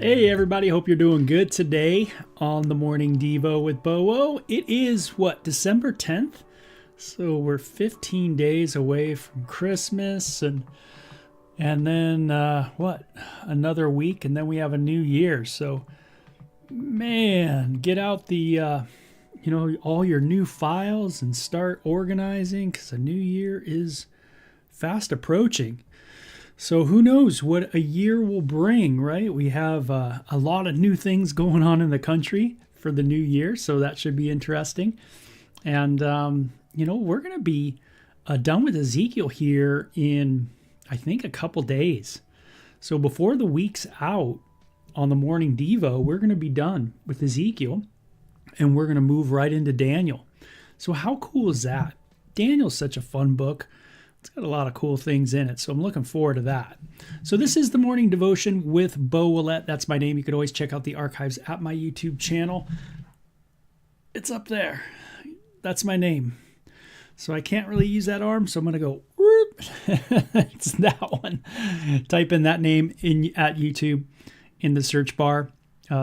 Hey everybody, hope you're doing good today on the Morning Devo with Bo. It is December 10th? So we're 15 days away from Christmas and then another week and then we have a new year. So man, get out the all your new files and start organizing cuz a new year is fast approaching. So who knows what a year will bring, right? We have a lot of new things going on in the country for the new year, so that should be interesting. And, we're going to be done with Ezekiel here in, I think, a couple days. So before the week's out on the Morning Devo, we're going to be done with Ezekiel, and we're going to move right into Daniel. So how cool is that? Daniel's such a fun book. It's got a lot of cool things in it, so I'm looking forward to that. So this is the Morning Devotion with Bo Willett. That's my name. You could always check out the archives at my YouTube channel. It's up there. That's my name. So I can't really use that arm, so I'm going to go, whoop. It's that one. Type in that name at YouTube in the search bar.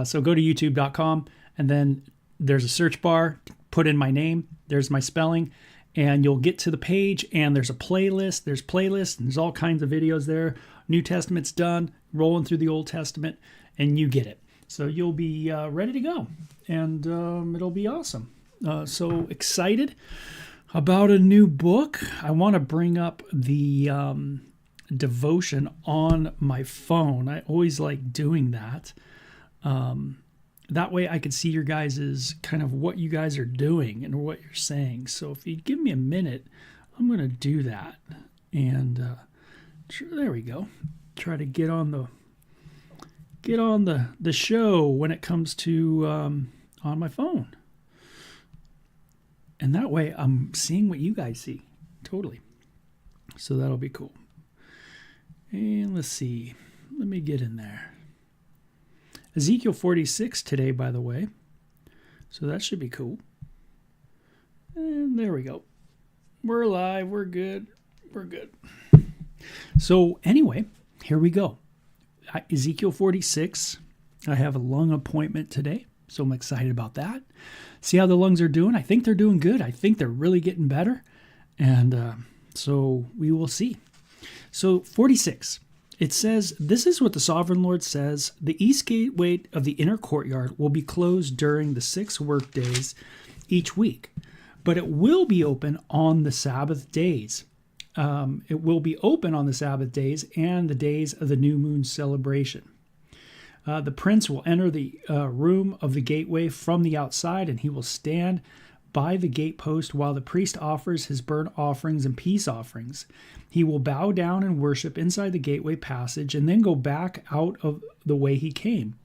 So go to youtube.com, and then there's a search bar. Put in my name. There's my spelling. And you'll get to the page and there's a playlist. There's playlists and there's all kinds of videos there. New Testament's done, rolling through the Old Testament, and you get it. So you'll be ready to go, and it'll be awesome. So excited about a new book. I want to bring up the devotion on my phone. I always like doing that. That way I could see your guys' kind of what you guys are doing and what you're saying. So if you give me a minute, I'm going to do that. And there we go. Try to get on the show when it comes to on my phone. And that way I'm seeing what you guys see. Totally. So that'll be cool. And let's see. Let me get in there. Ezekiel 46 today, by the way. So that should be cool. And there we go. We're live. We're good. We're good. So anyway, here we go. Ezekiel 46. I have a lung appointment today, so I'm excited about that. See how the lungs are doing. I think they're doing good. I think they're really getting better. And so we will see. So 46. It says, "This is what the sovereign Lord says. The east gateway of the inner courtyard will be closed during the 6 work days each week, but it will be open on the Sabbath days. It will be open on the Sabbath days and the days of the new moon celebration. The prince will enter the room of the gateway from the outside, and he will stand by the gatepost while the priest offers his burnt offerings and peace offerings. He will bow down and worship inside the gateway passage and then go back out of the way he came.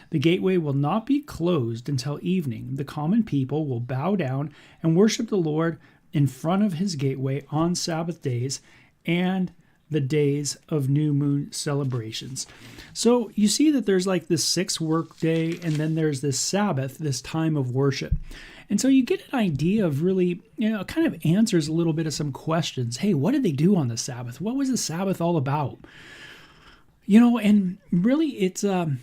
The gateway will not be closed until evening. The common people will bow down and worship the Lord in front of his gateway on Sabbath days and the days of new moon celebrations." So you see that there's like this 6 work day, and then there's this Sabbath, this time of worship. And so you get an idea of really, kind of answers a little bit of some questions. Hey, what did they do on the Sabbath? What was the Sabbath all about? And really it's a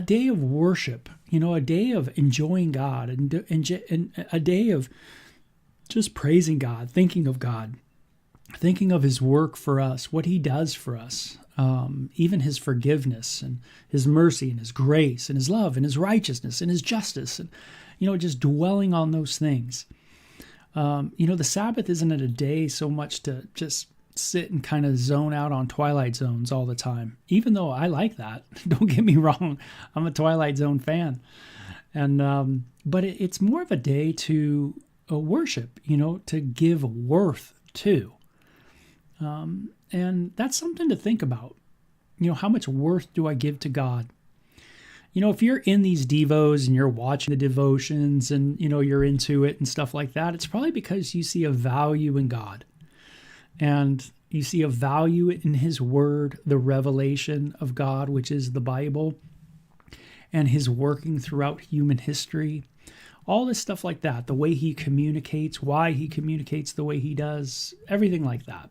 day of worship, a day of enjoying God and a day of just praising God, thinking of his work for us, what he does for us, even his forgiveness and his mercy and his grace and his love and his righteousness and his justice, and just dwelling on those things. The Sabbath isn't a day so much to just sit and kind of zone out on Twilight Zones all the time, even though I like that. Don't get me wrong. I'm a Twilight Zone fan. And but it's more of a day to worship, to give worth to. And that's something to think about. How much worth do I give to God? If you're in these devos and you're watching the devotions and, you're into it and stuff like that, it's probably because you see a value in God. And you see a value in his word, the revelation of God, which is the Bible, and his working throughout human history. All this stuff like that, the way he communicates, why he communicates the way he does, everything like that.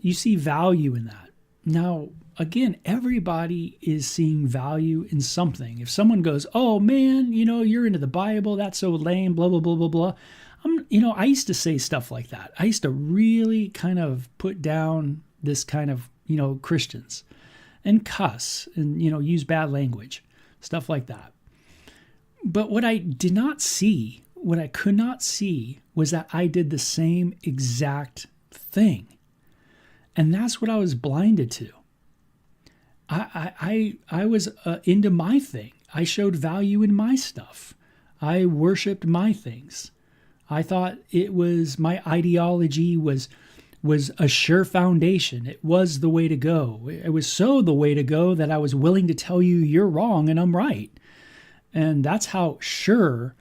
You see value in that. Now, again, everybody is seeing value in something. If someone goes, oh man, you're into the Bible, that's so lame, blah, blah, blah, blah, blah. I used to say stuff like that. I used to really kind of put down this kind of, Christians and cuss and, use bad language, stuff like that. But what I could not see was that I did the same exact thing. And that's what I was blinded to. I was into my thing. I showed value in my stuff. I worshiped my things. I thought it was, my ideology was a sure foundation. It was the way to go. It was so the way to go that I was willing to tell you you're wrong and I'm right. And that's how sure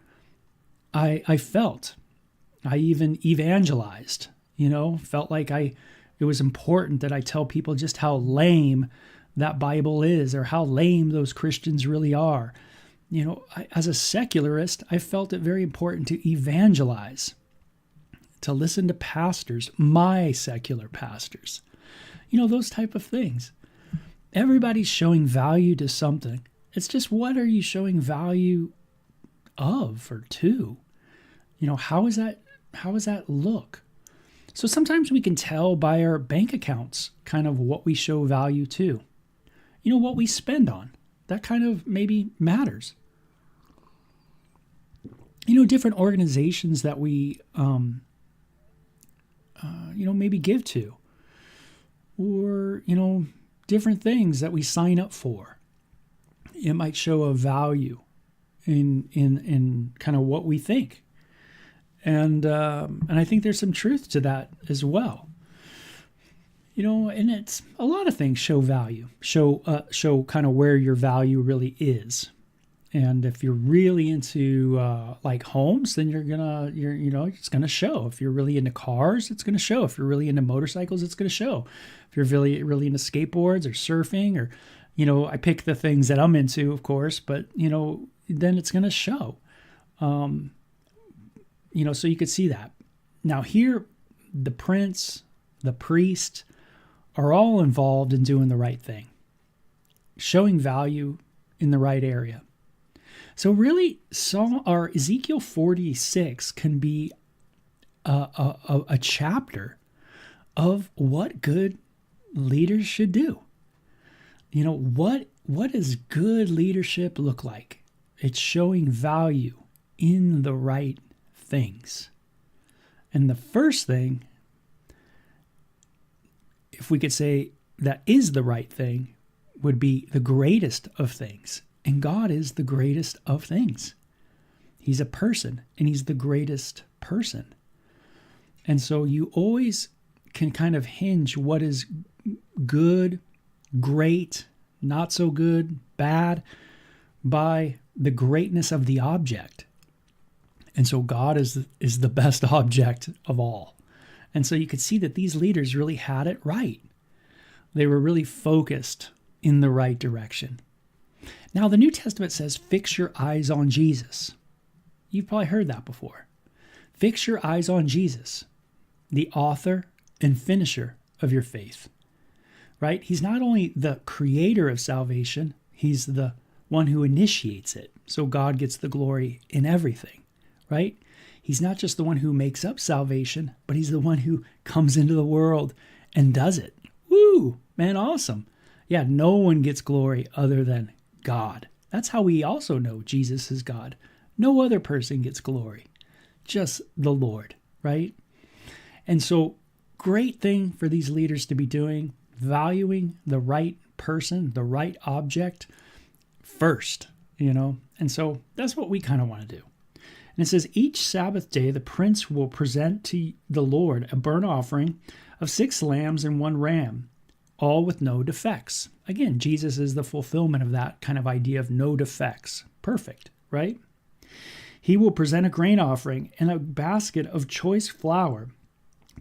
I felt. I even evangelized, felt like it was important that I tell people just how lame that Bible is, or how lame those Christians really are. As a secularist, I felt it very important to evangelize, to listen to pastors, my secular pastors, those type of things. Everybody's showing value to something. It's just, what are you showing value of or to? How does that look? So sometimes we can tell by our bank accounts kind of what we show value to. What we spend on. That kind of maybe matters. Different organizations that we, maybe give to. Or, different things that we sign up for. It might show a value in kind of what we think. And I think there's some truth to that as well. And it's a lot of things show value, show kind of where your value really is. And if you're really into like homes, then it's gonna show. If you're really into cars, it's gonna show. If you're really into motorcycles, it's gonna show. If you're really really into skateboards or surfing, or I pick the things that I'm into, of course, but then it's gonna show. So you could see that. Now here, the prince, the priest, are all involved in doing the right thing, showing value in the right area. So really, Ezekiel 46 can be a chapter of what good leaders should do. What does good leadership look like? It's showing value in the right things. And the first thing, if we could say that is the right thing, would be the greatest of things. And God is the greatest of things. He's a person, and he's the greatest person. And so you always can kind of hinge what is good, great, not so good, bad, by the greatness of the object. And so God is the best object of all. And so you could see that these leaders really had it right. They were really focused in the right direction. Now, the New Testament says, fix your eyes on Jesus. You've probably heard that before. Fix your eyes on Jesus, the author and finisher of your faith. Right? He's not only the creator of salvation, he's the one who initiates it. So God gets the glory in everything. Right? He's not just the one who makes up salvation, but he's the one who comes into the world and does it. Woo! Man, awesome. Yeah, no one gets glory other than God. That's how we also know Jesus is God. No other person gets glory. Just the Lord, right? And so, great thing for these leaders to be doing, valuing the right person, the right object first, And so that's what we kind of want to do. And it says, each Sabbath day, the prince will present to the Lord a burnt offering of 6 lambs and 1 ram, all with no defects. Again, Jesus is the fulfillment of that kind of idea of no defects. Perfect, right? He will present a grain offering and a basket of choice flour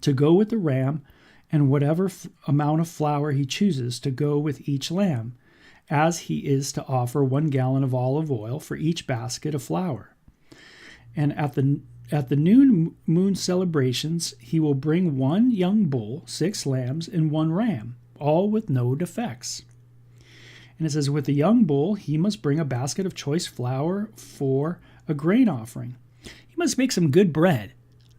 to go with the ram, and whatever amount of flour he chooses to go with each lamb, as he is to offer 1 gallon of olive oil for each basket of flour. And at the new moon celebrations, he will bring 1 young bull, 6 lambs, and 1 ram, all with no defects. And it says, with the young bull, he must bring a basket of choice flour for a grain offering. He must make some good bread.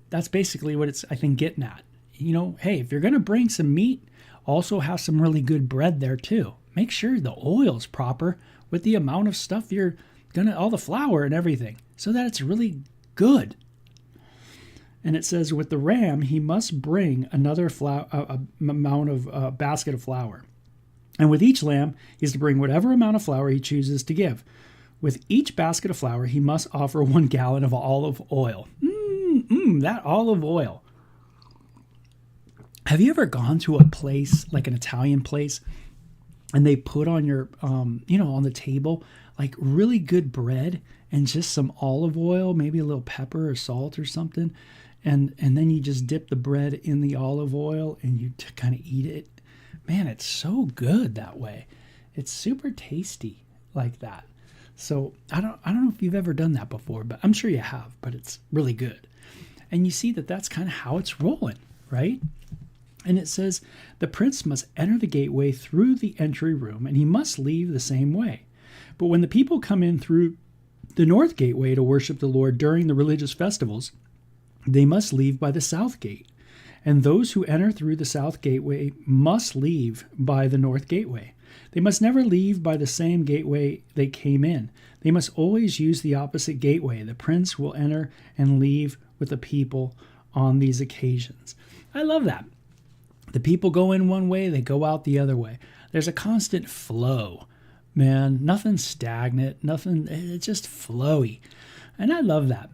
That's basically what it's, I think, getting at. Hey, if you're going to bring some meat, also have some really good bread there too. Make sure the oil's proper with the amount of stuff you're all the flour and everything, so that it's really good. And it says, with the ram, he must bring another amount of basket of flour. And with each lamb, he is to bring whatever amount of flour he chooses to give. With each basket of flour, he must offer 1 gallon of olive oil. That olive oil. Have you ever gone to a place, like an Italian place, and they put on your, on the table, like really good bread and just some olive oil, maybe a little pepper or salt or something, and then you just dip the bread in the olive oil and you kind of eat it? Man, it's so good that way. It's super tasty like that. So I don't know if you've ever done that before, but I'm sure you have, but it's really good. And you see that that's kind of how it's rolling, right? And it says, the prince must enter the gateway through the entry room, and he must leave the same way. But when the people come in through the north gateway to worship the Lord during the religious festivals, they must leave by the south gate. And those who enter through the south gateway must leave by the north gateway. They must never leave by the same gateway they came in. They must always use the opposite gateway. The prince will enter and leave with the people on these occasions. I love that. The people go in one way, they go out the other way. There's a constant flow, man. Nothing stagnant, nothing, it's just flowy. And I love that.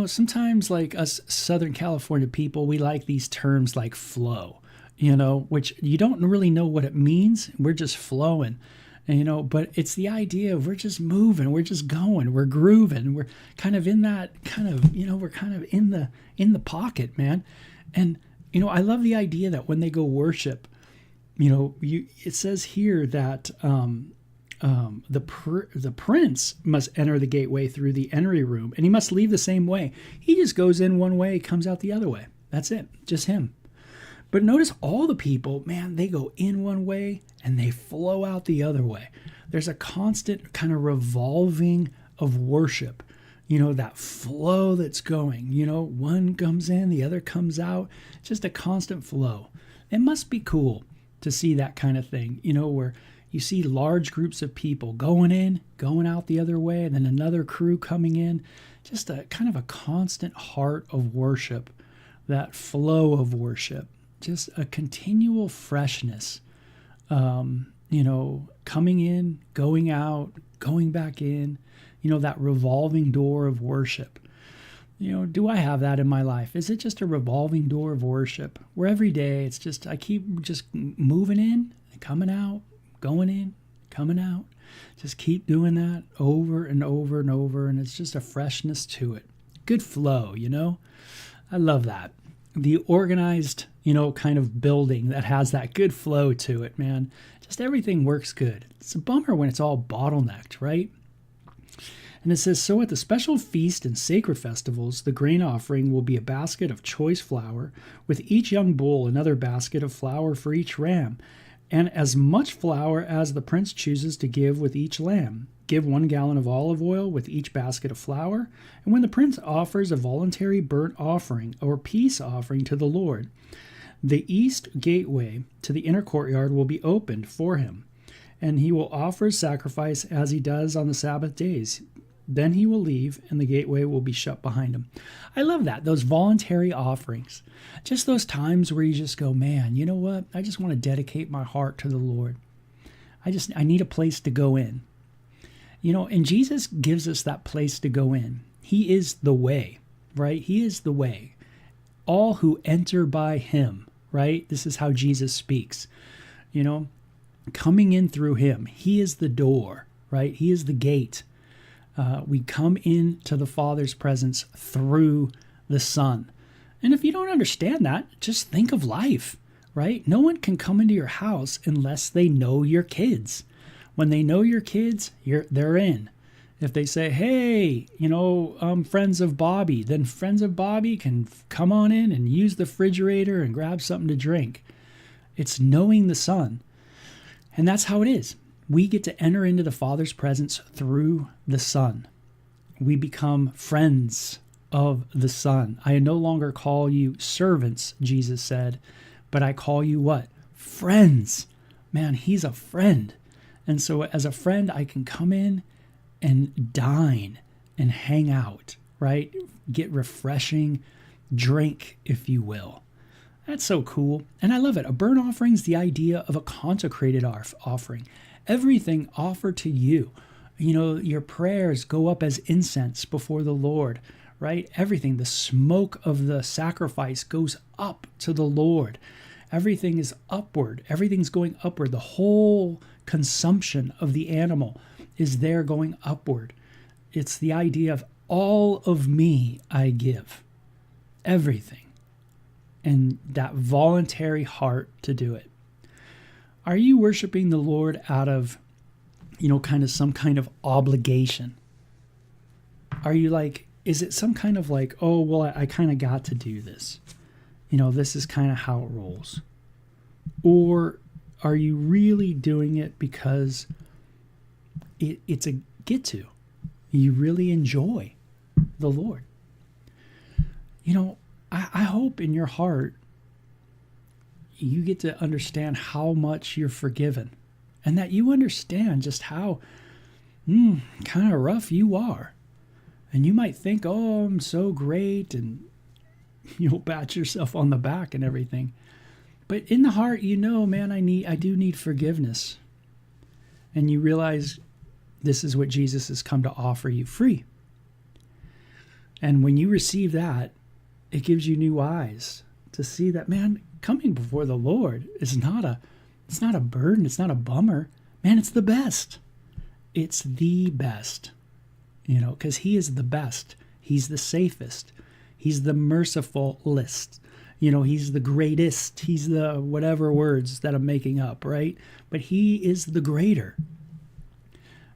Sometimes like us Southern California people, we like these terms like flow, which you don't really know what it means. We're just flowing, but it's the idea of we're just moving, we're just going, we're grooving, we're kind of in that kind of, we're kind of in the pocket, man. And, I love the idea that when they go worship, it says here that, the prince must enter the gateway through the entry room, and he must leave the same way. He just goes in one way, comes out the other way. That's it, just him. But notice all the people, man, they go in one way and they flow out the other way. There's a constant kind of revolving of worship. That flow that's going. One comes in, the other comes out. Just a constant flow. It must be cool to see that kind of thing, where you see large groups of people going in, going out the other way, and then another crew coming in. Just a kind of a constant heart of worship, that flow of worship, just a continual freshness, coming in, going out, going back in, that revolving door of worship. Do I have that in my life? Is it just a revolving door of worship where every day it's just, I keep just moving in and coming out, going in, coming out. Just keep doing that over and over and over, and it's just a freshness to it. Good flow, I love that. The organized, kind of building that has that good flow to it, man. Just everything works good. It's a bummer when it's all bottlenecked, right? And it says, so at the special feast and sacred festivals, the grain offering will be a basket of choice flour, with each young bull another basket of flour for each ram, and as much flour as the prince chooses to give with each lamb. Give 1 gallon of olive oil with each basket of flour. And when the prince offers a voluntary burnt offering or peace offering to the Lord, the east gateway to the inner courtyard will be opened for him, and he will offer his sacrifice as he does on the Sabbath days. Then he will leave, and the gateway will be shut behind him. I love that, those voluntary offerings. Just those times where you just go, man, you know what? I just want to dedicate my heart to the Lord. I need a place to go in. And Jesus gives us that place to go in. He is the way, right? He is the way. All who enter by him, right? This is how Jesus speaks. Coming in through him. He is the door, right? He is the gate. We come into the Father's presence through the Son. And if you don't understand that, just think of life, right? No one can come into your house unless they know your kids. When they know your kids, they're in. If they say, hey, friends of Bobby, then friends of Bobby can come on in and use the refrigerator and grab something to drink. It's knowing the Son. And that's how it is. We get to enter into the Father's presence through the Son. We become friends of the Son. I no longer call you servants, Jesus said, but I call you what? Friends. Man, he's a friend. And so as a friend, I can come in and dine and hang out, right? Get refreshing drink, if you will. That's so cool. And I love it. A burnt offering is the idea of a consecrated offering. Everything offered to you. You know, your prayers go up as incense before the Lord, right? Everything, the smoke of the sacrifice goes up to the Lord. Everything is upward. Everything's going upward. The whole consumption of the animal is there going upward. It's the idea of all of me I give. Everything. And that voluntary heart to do it. Are you worshiping the Lord out of, kind of some kind of obligation? Are you like, is it some kind of like, oh, well, I kind of got to do this. This is kind of how it rolls. Or are you really doing it because it's a get to? You really enjoy the Lord. I hope in your heart you get to understand how much you're forgiven and that you understand just how kind of rough you are. And you might think, oh, I'm so great, and you'll pat yourself on the back and everything. But in the heart, man, I do need forgiveness. And you realize this is what Jesus has come to offer you free. And when you receive that, it gives you new eyes to see that, man, coming before the Lord is it's not a burden. It's not a bummer. Man, it's the best. It's the best, because he is the best. He's the safest. He's the mercifulest. He's the greatest. He's the whatever words that I'm making up, right? But he is the greater.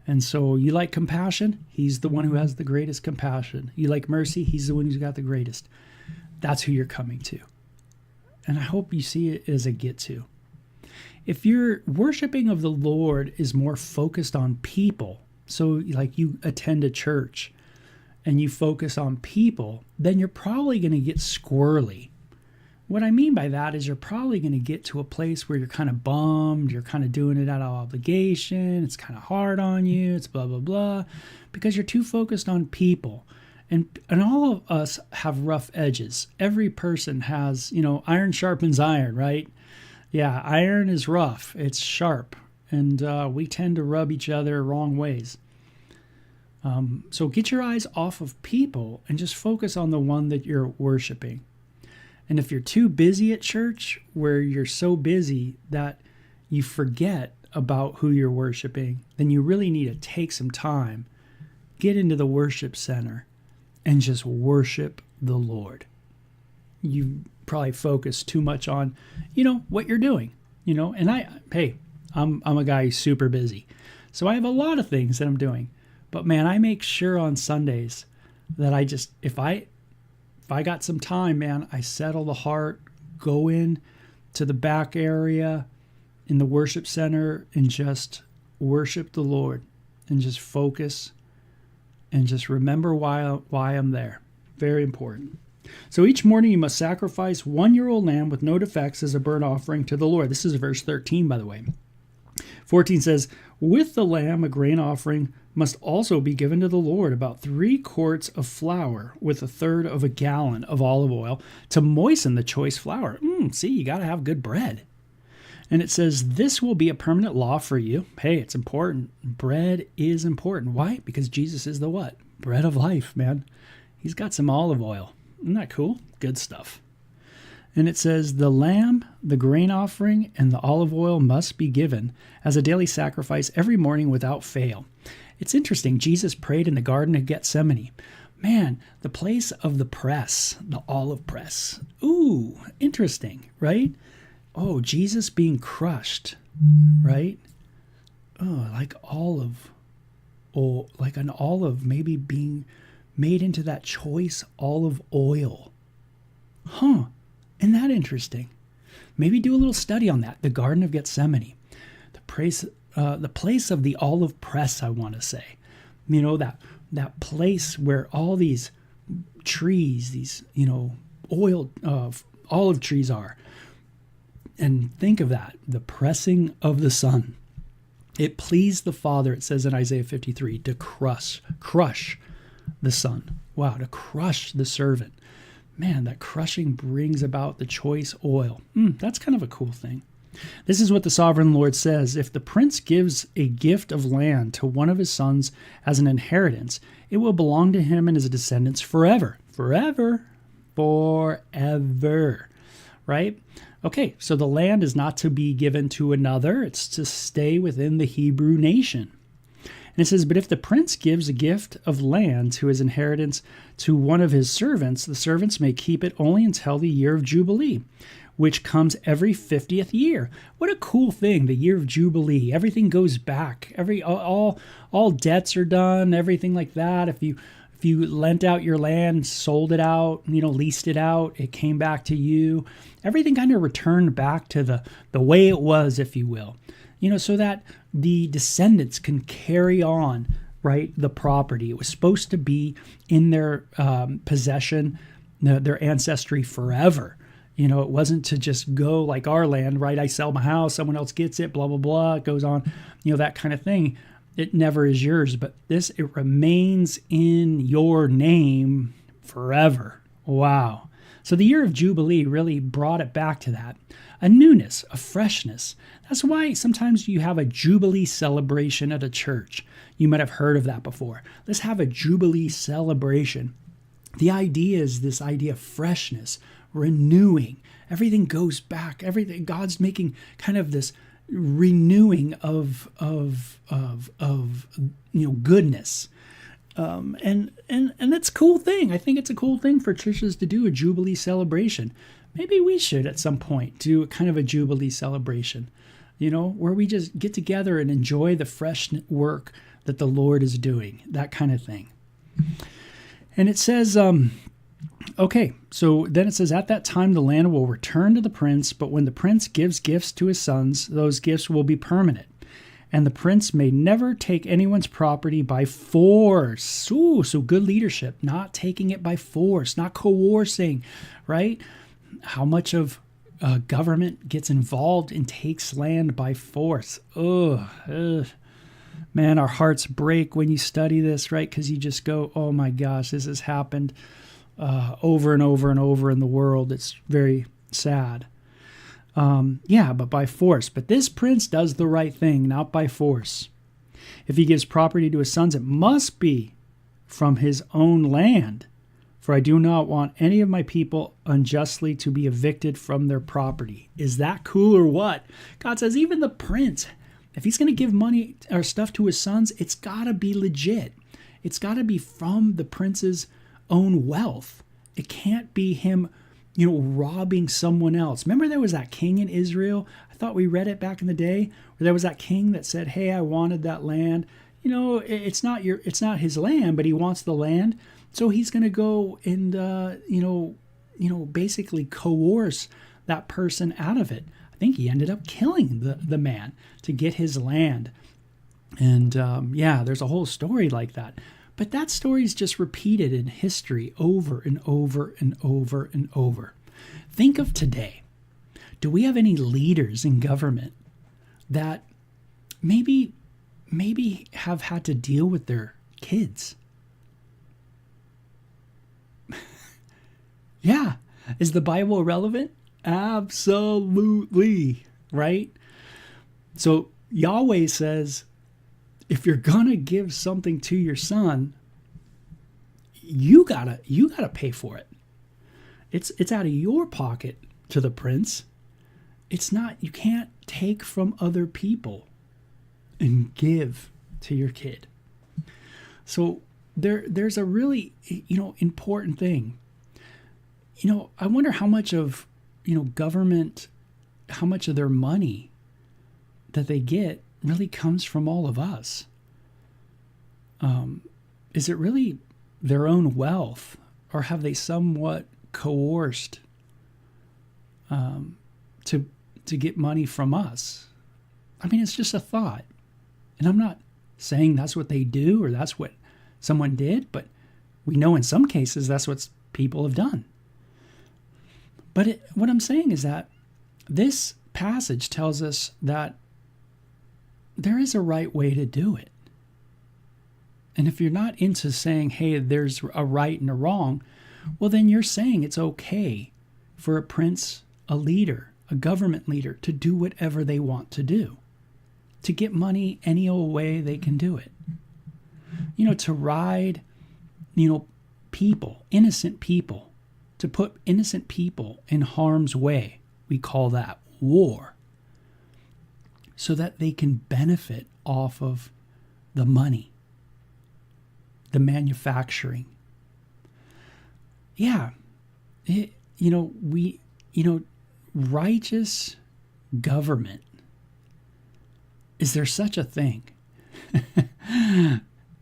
And so you like compassion? He's the one who has the greatest compassion. You like mercy? He's the one who's got the greatest. That's who you're coming to. And I hope you see it as a get to. If your worshiping of the Lord is more focused on people, so like you attend a church and you focus on people, then you're probably going to get squirrely. What I mean by that is you're probably going to get to a place where you're kind of bummed, you're kind of doing it out of obligation, it's kind of hard on you, it's blah, blah, blah, because you're too focused on people. And all of us have rough edges. Every person has, iron sharpens iron, right? Yeah, iron is rough. It's sharp. And we tend to rub each other wrong ways. So get your eyes off of people and just focus on the one that you're worshiping. And if you're too busy at church, where you're so busy that you forget about who you're worshiping, then you really need to take some time, get into the worship center, and just worship the Lord. You probably focus too much on, what you're doing, and I'm a guy who's super busy. So I have a lot of things that I'm doing, but man, I make sure on Sundays that I just, if I got some time, man, I settle the heart, go in to the back area in the worship center and just worship the Lord and just focus and just remember why I'm there. Very important. So each morning you must sacrifice 1-year-old lamb with no defects as a burnt offering to the Lord. This is verse 13, by the way. 14 says, with the lamb, a grain offering must also be given to the Lord, about 3 quarts of flour with 1/3 of a gallon of olive oil to moisten the choice flour. See, you got to have good bread. And it says, this will be a permanent law for you. Hey, it's important. Bread is important. Why? Because Jesus is the what? Bread of life, man. He's got some olive oil. Isn't that cool? Good stuff. And it says, the lamb, the grain offering, and the olive oil must be given as a daily sacrifice every morning without fail. It's interesting. Jesus prayed in the Garden of Gethsemane. Man, the place of the press, the olive press. Ooh, interesting, right? Oh, Jesus being crushed, right? Oh, like olive. Oh, like an olive maybe being made into that choice olive oil. Isn't that interesting? Maybe do a little study on that. The Garden of Gethsemane, the place of the olive press, I want to say. That place where all these trees, these, oil olive trees are. And think of that, the pressing of the sun. It pleased the Father, it says in Isaiah 53, to crush the Son. Wow, to crush the servant. Man, that crushing brings about the choice oil. That's kind of a cool thing. This is what the sovereign Lord says. If the prince gives a gift of land to one of his sons as an inheritance, it will belong to him and his descendants forever. Forever. Forever. Right? Okay, so the land is not to be given to another. It's to stay within the Hebrew nation. And it says, but if the prince gives a gift of land to his inheritance to one of his servants, the servants may keep it only until the year of Jubilee, which comes every 50th year. What a cool thing, the year of Jubilee. Everything goes back. All debts are done, everything like that. If you lent out your land, sold it out, leased it out, it came back to you. Everything kind of returned back to the way it was, if you will. So that the descendants can carry on, right, the property. It was supposed to be in their possession, their ancestry forever. It wasn't to just go like our land, right? I sell my house, someone else gets it, blah, blah, blah. It goes on, that kind of thing. It never is yours, but it remains in your name forever. Wow. So the year of Jubilee really brought it back to that. A newness, a freshness. That's why sometimes you have a Jubilee celebration at a church. You might have heard of that before. Let's have a Jubilee celebration. The idea is this idea of freshness, renewing. Everything goes back. Everything God's making kind of this renewing of goodness. And that's a cool thing. I think it's a cool thing for churches to do a Jubilee celebration. Maybe we should at some point do kind of a Jubilee celebration, where we just get together and enjoy the fresh work that the Lord is doing, that kind of thing. And it says, okay, so then it says, at that time the land will return to the prince, but when the prince gives gifts to his sons, those gifts will be permanent. And the prince may never take anyone's property by force. Ooh, so good leadership, not taking it by force, not coercing, right? How much of government gets involved and takes land by force? Man, our hearts break when you study this, right? Because you just go, oh my gosh, this has happened over and over and over in the world. It's very sad. But by force. But this prince does the right thing, not by force. If he gives property to his sons, it must be from his own land. For I do not want any of my people unjustly to be evicted from their property. Is that cool or what? God says even the prince, if he's going to give money or stuff to his sons, it's got to be legit. It's got to be from the prince's own wealth. It can't be him, robbing someone else. Remember there was that king in Israel? I thought we read it back in the day where there was that king that said, hey, I wanted that land. It's not his land, but he wants the land. So he's going to go and, basically coerce that person out of it. I think he ended up killing the man to get his land. And there's a whole story like that. But that story is just repeated in history over and over and over and over. Think of today. Do we have any leaders in government that maybe have had to deal with their kids? Yeah. Is the Bible relevant? Absolutely. Right? So Yahweh says, if you're going to give something to your son, you gotta pay for it. It's out of your pocket to the prince. It's not, you can't take from other people and give to your kid. So there's a really, important thing. I wonder how much of, government, how much of their money that they get really comes from all of us. Is it really their own wealth, or have they somewhat coerced to get money from us. I mean, it's just a thought. And I'm not saying that's what they do or that's what someone did, but we know in some cases that's what people have done. But what I'm saying is that this passage tells us that there is a right way to do it. And if you're not into saying, hey, there's a right and a wrong, well, then you're saying it's okay for a prince, a leader, a government leader to do whatever they want to do, to get money any old way they can do it. To ride, people, innocent people, to put innocent people in harm's way. We call that war. So that they can benefit off of the money, the manufacturing. Yeah. Righteous government. Is there such a thing?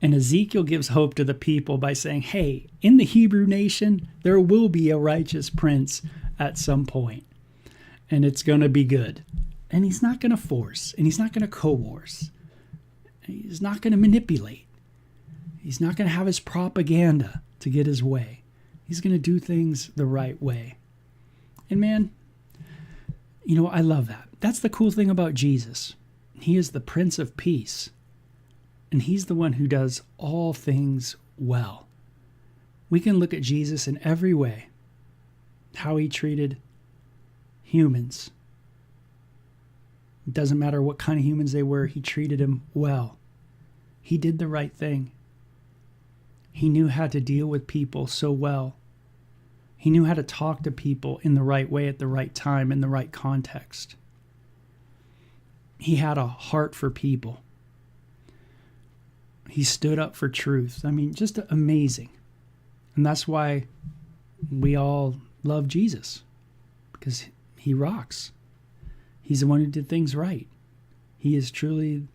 And Ezekiel gives hope to the people by saying, hey, in the Hebrew nation, there will be a righteous prince at some point, and it's going to be good. And he's not going to force, and he's not going to coerce. He's not going to manipulate. He's not going to have his propaganda to get his way. He's going to do things the right way. And man, I love that. That's the cool thing about Jesus. He is the Prince of Peace. And he's the one who does all things well. We can look at Jesus in every way. How he treated humans. It doesn't matter what kind of humans they were, he treated them well. He did the right thing. He knew how to deal with people so well. He knew how to talk to people in the right way at the right time, in the right context. He had a heart for people. He stood up for truth. I mean, just amazing. And that's why we all love Jesus, because he rocks. He's the one who did things right. He is truly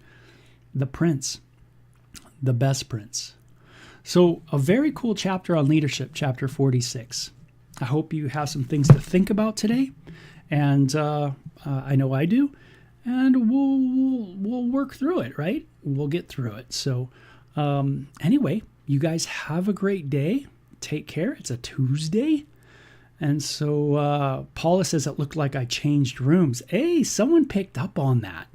the prince, the best prince. So a very cool chapter on leadership, chapter 46. I hope you have some things to think about today. And I know I do. And we'll work through it, right? We'll get through it. So anyway, you guys have a great day. Take care. It's a Tuesday. And so Paula says it looked like I changed rooms. Hey, someone picked up on that.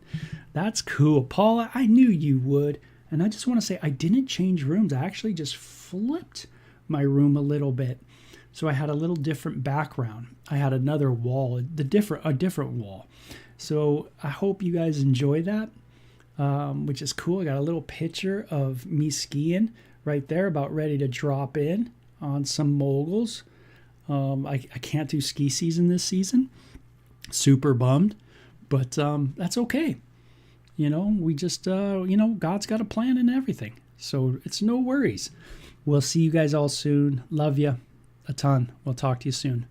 That's cool. Paula, I knew you would. And I just want to say I didn't change rooms. I actually just flipped my room a little bit. So I had a little different background. I had another wall, a different wall. So I hope you guys enjoy that, which is cool. I got a little picture of me skiing right there, about ready to drop in on some moguls. I can't do ski season this season. Super bummed, but that's okay. We just, God's got a plan and everything. So it's no worries. We'll see you guys all soon. Love you a ton. We'll talk to you soon.